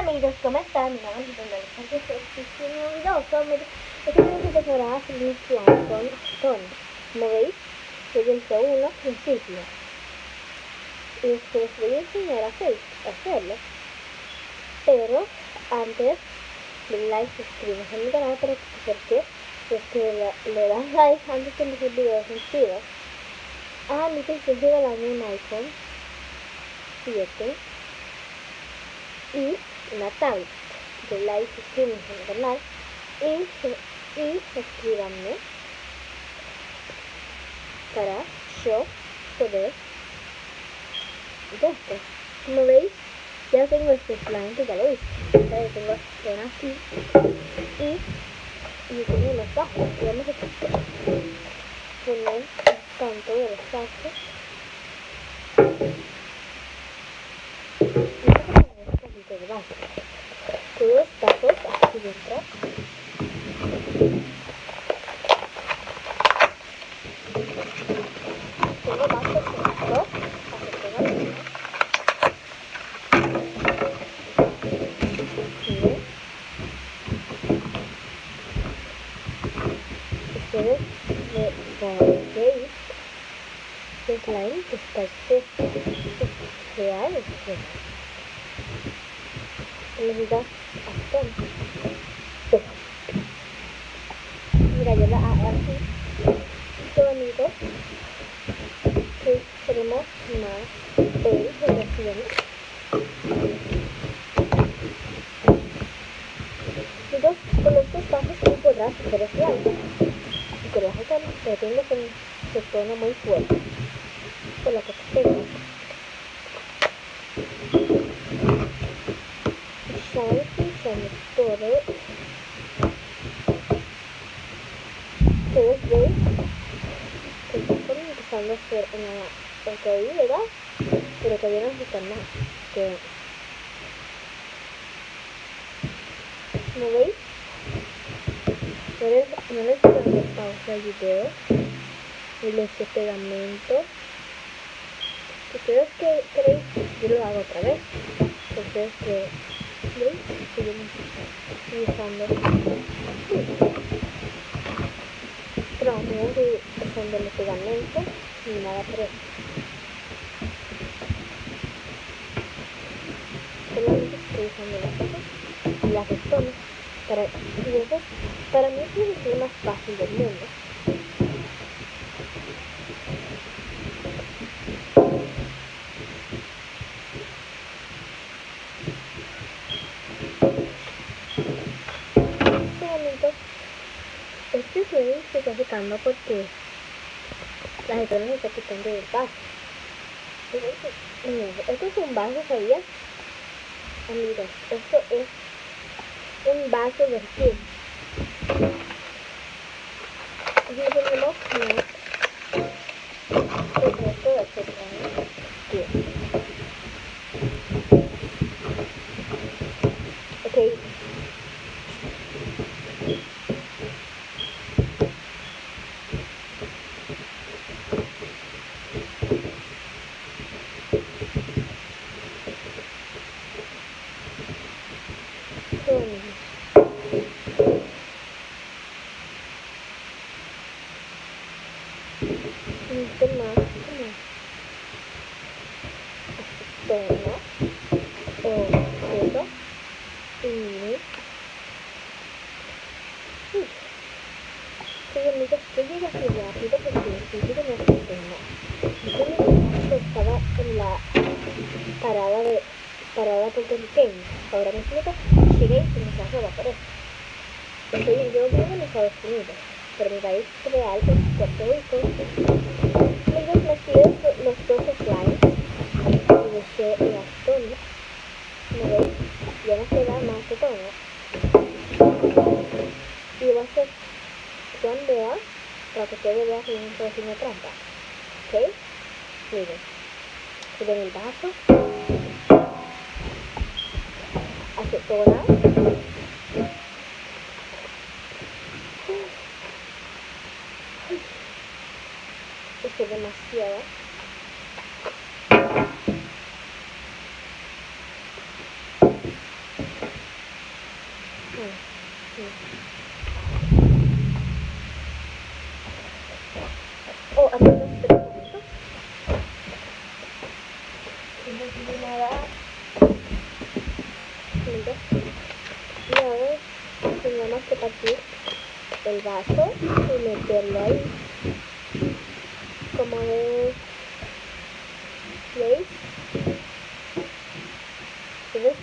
amigos, ¿cómo están? Mi nombre es Brenda Alejandro, estoy en un video sobre este video que se hará iniciar con Tony. Como veis, soy el uno principio y les voy a enseñar a hacerlo, pero antes de like, suscríbete a mi canal porque es que le das like antes de empezar el video sentido. A mí que estoy regalando un iPhone 7 y una tablet. De like, suscríbanse a mi canal y escríbanme para yo poder de esto. Como veis, ya tengo este slime que ya lo hice. Ya tengo este aquí y tengo los bajos. Y vamos a poner el canto de los bajos. Todos los tazos aquí dentro. Tengo más perfecto para que tengan uno. Ustedes veis que slime que está real, les da bastante. Mira, yo la hago así. Bonito. Que tenemos más ilustraciones. Entonces, con los dos pasos tú podrás hacer este algo. Y con las otras lo tengo con su tono muy fuerte. Con la que tengo. Estamos pensando todo. Ustedes ven que están empezando a hacer una caída, ¿verdad? Pero todavía no se están más. ¿No veis? No les voy a dar pausa al video. Y les eché pegamento. Si ustedes queréis, yo lo hago otra vez. Ustedes que veis que yo me estoy usando. Pero no estoy usando el pegamento ni nada por eso. Solamente estoy usando las cosas y las restones. Para mí es el diseño más fácil del mundo. Este slime se está secando porque las restones se están quitando del vaso. Esto es un vaso, ¿sabías? Amigos, esto es un vaso de gin. Y tenemos el resto de este slime. Ok. Yo llegué así rápido porque el sitio no es tema. Yo estaba en la parada puertorriqueña. Ahora me explico, llegué y se me pasó por eso. Yo vivo en Estados Unidos, pero mi país real es Puerto Rico. Entonces mezclé los dos slimes y dejé las tonos. ¿Me veis? Ya no queda más de tono. Y va a ser con vea para que ustedes vean que no estoy haciendo trampa. ¿Ok? Miren. Miren el vaso. Acetona. Esto es demasiado. Oh, aquí no se esto. No tiene nada. Mira. Y ahora tenemos que partir el vaso y meterlo ahí. Como veis,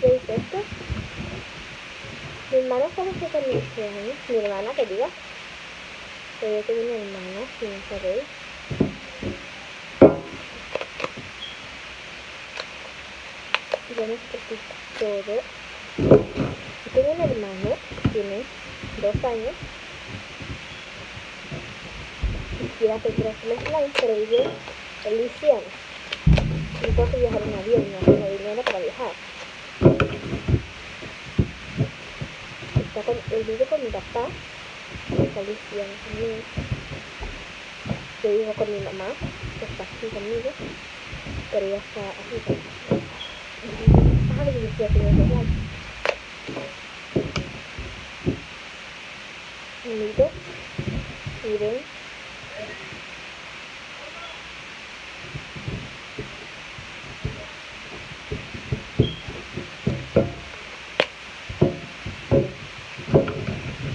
¿veis esto? Mi hermana sabe que también se años, mi hermana que diga, pero yo tengo una hermana, si no sabéis. Y vamos a partir todo. Yo tengo un hermano, tiene 2 años, y quiere aprender a hacer slime, pero vive en Luisiana. Entonces viajar en avión y no tiene dinero para viajar. Él vive con mi papá, está en Luisiana también. Yo vivo con mi mamá, que está aquí conmigo, pero ella está aquí. Ajá, y decía que no es real. Miren, miren.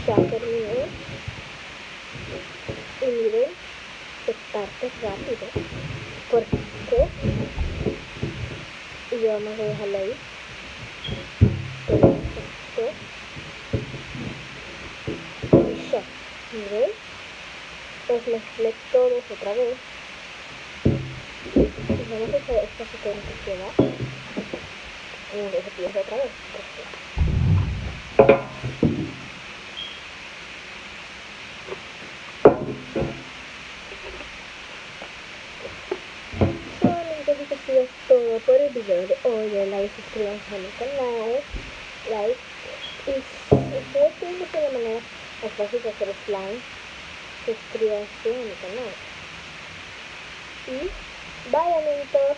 Ya terminé. Y miren, se parte rápido. ¿Por qué? Y yo vamos a dejarlo ahí. Perfecto. Y ya. Miren. Los mezclé todos otra vez. Y vamos a echar esta azúcar que queda. Y me cepillo otra vez. Eso es todo por el video de hoy. Den like, suscríbanse a mi canal. Like. Y si ustedes quieren que de manera más fácil de hacer slime, suscríbanse a mi canal. Y bye, amiguitos.